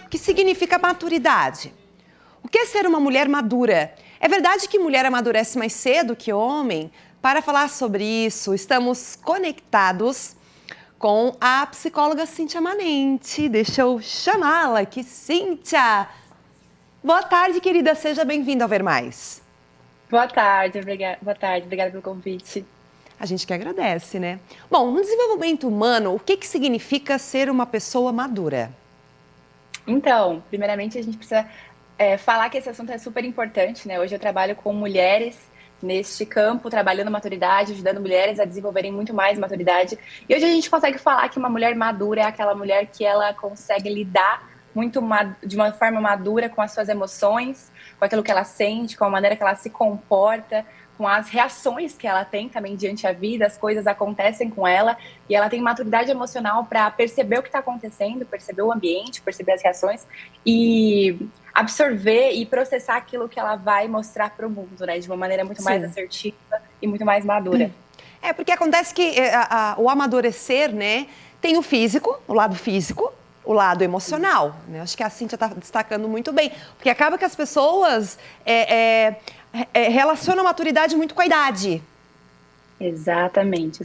O que significa maturidade? O que é ser uma mulher madura? É verdade que mulher amadurece mais cedo que homem? Para falar sobre isso, estamos conectados com a psicóloga Cíntia Manente. Deixa eu chamá-la aqui. Cíntia! Boa tarde, querida. Seja bem-vinda ao Ver Mais. Obrigada pelo convite. A gente que agradece, né? Bom, no desenvolvimento humano, o que significa ser uma pessoa madura? Então, primeiramente a gente precisa falar que esse assunto é super importante, né? Hoje eu trabalho com mulheres neste campo, trabalhando maturidade, ajudando mulheres a desenvolverem muito mais maturidade. E hoje a gente consegue falar que uma mulher madura é aquela mulher que ela consegue lidar de uma forma madura com as suas emoções, com aquilo que ela sente, com a maneira que ela se comporta, com as reações que ela tem também diante da vida, as coisas acontecem com ela e ela tem maturidade emocional para perceber o que está acontecendo, perceber o ambiente, perceber as reações e absorver e processar aquilo que ela vai mostrar para o mundo, né, de uma maneira muito mais assertiva e muito mais madura. É, porque acontece que o amadurecer, né, tem o físico, o lado físico, o lado emocional, né? Acho que a Cíntia está destacando muito bem, porque acaba que as pessoas relacionam a maturidade muito com a idade. Exatamente.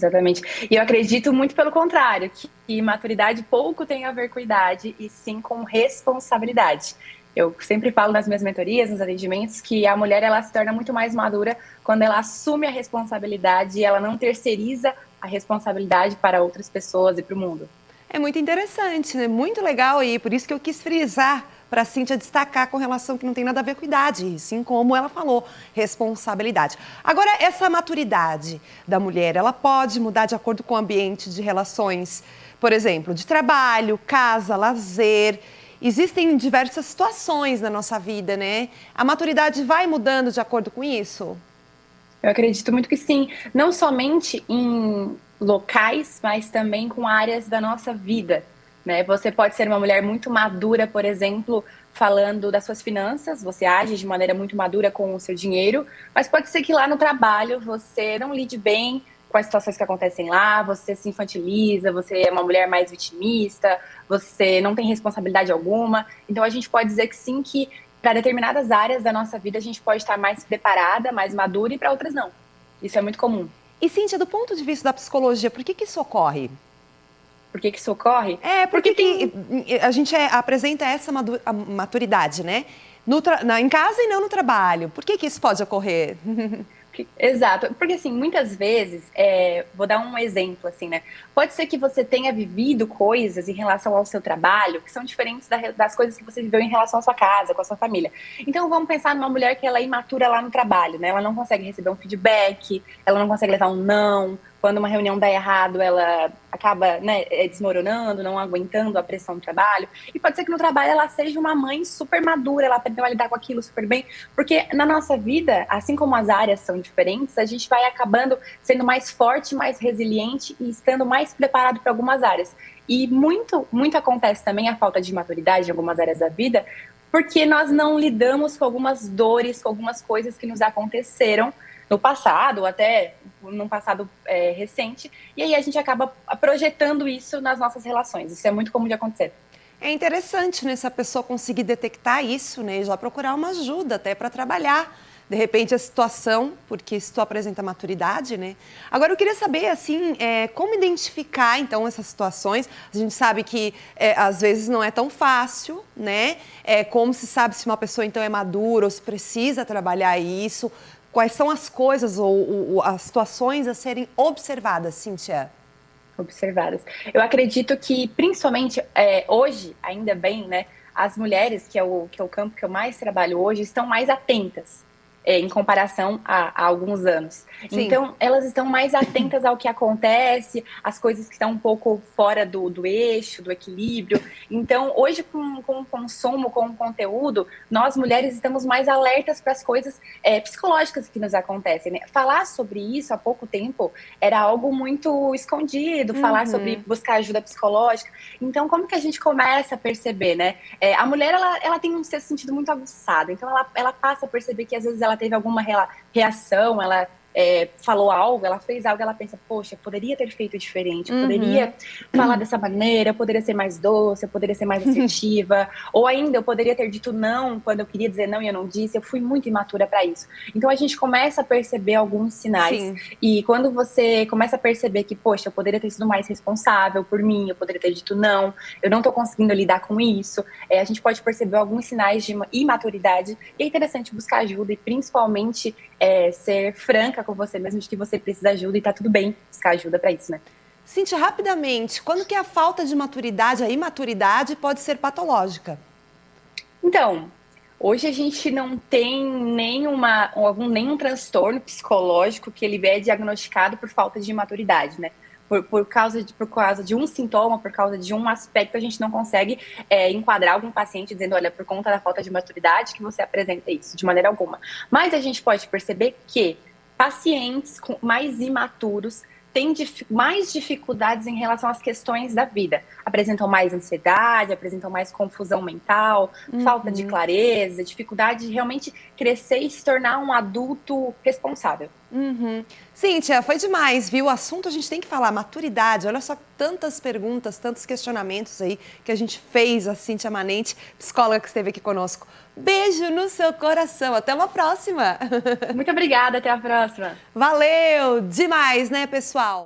E eu acredito muito pelo contrário, que maturidade pouco tem a ver com idade e sim com responsabilidade. Eu sempre falo nas minhas mentorias, nos atendimentos, que a mulher ela se torna muito mais madura quando ela assume a responsabilidade e ela não terceiriza a responsabilidade para outras pessoas e para o mundo. É muito interessante, né? Muito legal e por isso que eu quis frisar para a Cíntia destacar com relação que não tem nada a ver com idade, sim como ela falou, responsabilidade. Agora, essa maturidade da mulher, ela pode mudar de acordo com o ambiente de relações, por exemplo, de trabalho, casa, lazer. Existem diversas situações na nossa vida, né? A maturidade vai mudando de acordo com isso? Eu acredito muito que sim, não somente em locais, mas também com áreas da nossa vida, né? Você pode ser uma mulher muito madura, por exemplo, falando das suas finanças, você age de maneira muito madura com o seu dinheiro, mas pode ser que lá no trabalho você não lide bem com as situações que acontecem lá, você se infantiliza, você é uma mulher mais vitimista, você não tem responsabilidade alguma. Então a gente pode dizer que sim, que para determinadas áreas da nossa vida a gente pode estar mais preparada, mais madura e para outras não. Isso é muito comum. E, Cíntia, do ponto de vista da psicologia, por que isso ocorre? Por que isso ocorre? É, porque Porque tem. a gente apresenta essa maturidade, né? Em casa e não no trabalho. Por que isso pode ocorrer? Exato, porque assim, muitas vezes, vou dar um exemplo assim, né? Pode ser que você tenha vivido coisas em relação ao seu trabalho que são diferentes das coisas que você viveu em relação à sua casa, com a sua família. Então vamos pensar numa mulher que ela é imatura lá no trabalho, né? Ela não consegue receber um feedback, ela não consegue levar um não. Quando uma reunião dá errado, ela acaba, né, desmoronando, não aguentando a pressão do trabalho. E pode ser que no trabalho ela seja uma mãe super madura, ela aprendeu a lidar com aquilo super bem. Porque na nossa vida, assim como as áreas são diferentes, a gente vai acabando sendo mais forte, mais resiliente e estando mais preparado para algumas áreas. E muito acontece também a falta de maturidade em algumas áreas da vida, porque nós não lidamos com algumas dores, com algumas coisas que nos aconteceram no passado, ou até num passado recente, e aí a gente acaba projetando isso nas nossas relações. Isso é muito comum de acontecer. É interessante, né, se a pessoa conseguir detectar isso, né, e já procurar uma ajuda até para trabalhar, de repente, a situação, porque se tu apresenta maturidade, né? Agora, eu queria saber, assim, como identificar, então, essas situações. A gente sabe que, às vezes, não é tão fácil, né? Como se sabe se uma pessoa, então, é madura ou se precisa trabalhar isso? Quais são as coisas ou as situações a serem observadas, Cíntia? Observadas. Eu acredito que, principalmente hoje, ainda bem, né, as mulheres, que é o campo que eu mais trabalho hoje, estão mais atentas em comparação a alguns anos. Sim. Então, elas estão mais atentas ao que acontece, às coisas que estão um pouco fora do eixo, do equilíbrio. Então, hoje, com o consumo, com o conteúdo, nós mulheres estamos mais alertas para as coisas psicológicas que nos acontecem, né? Falar sobre isso há pouco tempo era algo muito escondido, falar sobre buscar ajuda psicológica. Então, como que a gente começa a perceber, né? A mulher, ela tem um sentido muito aguçado, então ela passa a perceber que às vezes ela teve alguma reação, ela falou algo, ela fez algo, ela pensa, poxa, eu poderia ter feito diferente, eu Uhum. poderia falar dessa maneira, eu poderia ser mais doce, eu poderia ser mais assertiva, ou ainda eu poderia ter dito não quando eu queria dizer não e eu não disse, eu fui muito imatura para isso. Então a gente começa a perceber alguns sinais, Sim. e quando você começa a perceber que, poxa, eu poderia ter sido mais responsável por mim, eu poderia ter dito não, eu não tô conseguindo lidar com isso, a gente pode perceber alguns sinais de imaturidade, e é interessante buscar ajuda e principalmente ser franca com você mesmo de que você precisa de ajuda e tá tudo bem buscar ajuda para isso, né? Cíntia, rapidamente, quando que a falta de maturidade, a imaturidade pode ser patológica? Então, hoje a gente não tem nenhum transtorno psicológico que ele é diagnosticado por falta de maturidade, né? Por causa de um sintoma, por causa de um aspecto, a gente não consegue enquadrar algum paciente dizendo, olha, por conta da falta de maturidade que você apresenta isso, de maneira alguma. Mas a gente pode perceber que pacientes mais imaturos têm mais dificuldades em relação às questões da vida. Apresentam mais ansiedade, apresentam mais confusão mental, falta de clareza, dificuldade de realmente crescer e se tornar um adulto responsável. Cíntia, foi demais, viu? O assunto a gente tem que falar, maturidade. Olha só tantas perguntas, tantos questionamentos aí que a gente fez a Cíntia Manente, psicóloga que esteve aqui conosco. Beijo no seu coração, até uma próxima! Muito obrigada, até a próxima! Valeu! Demais, né, pessoal?